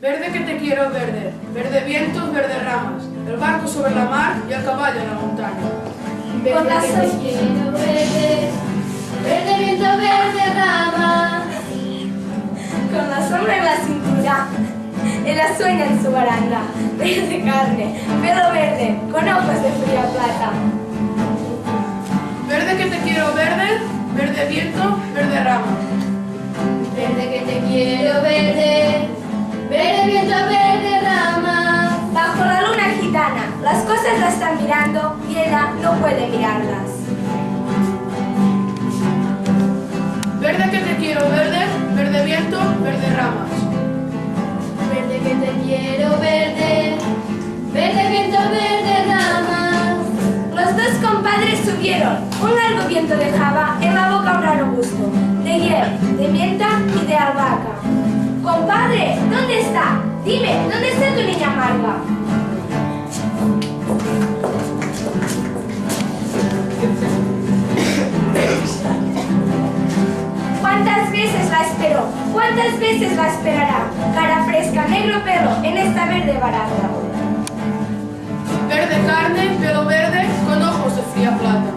Verde que te quiero verde, verde vientos, verde ramas, el barco sobre la mar y el caballo en la montaña. Con las que te quiero verde, verde viento, verde rama. Con la sombra en la cintura, en la sueña en su baranda, verde carne, pelo verde, con ojos de fría plata. Verde que te quiero verde, verde viento, verde rama. Verde que te quiero verde, verde viento, verde rama. Bajo la luna gitana, las cosas la están mirando y ella no puede mirarlas. Verde que te quiero verde, verde viento, verde ramas. Verde que te quiero verde, verde viento, verde ramas. Los dos compadres subieron, un largo viento dejaba en la boca un raro gusto, de hiel, de menta y de albahaca. Compadre, ¿dónde está? Dime, ¿dónde está tu niña amarga? ¿Cuántas veces la esperó? ¿Cuántas veces la esperará? Cara fresca, negro pelo, en esta verde barata. Verde carne, pelo verde, con ojos de fría plata.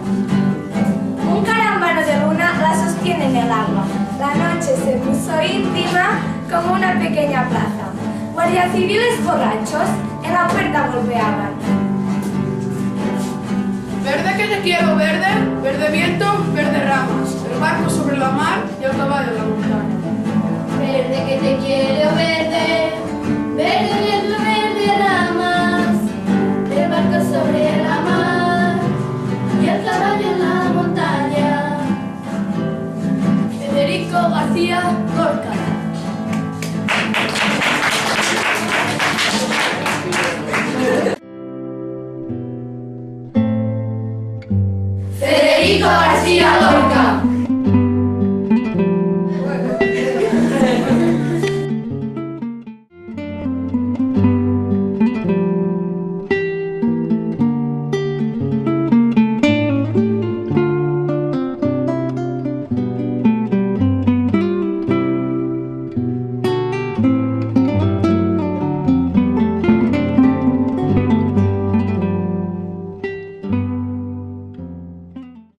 Un carambano de luna la sostiene en el agua. La noche se puso íntima como una pequeña plaza. Guardias civiles borrachos en la puerta golpeaban. Verde que te quiero verde, verde viento, verde ramas, el barco sobre la mar y el caballo en la montaña. Verde que te quiero verde, verde viento, verde ramas, el barco sobre la mar y el caballo en la montaña. Federico García Lorca.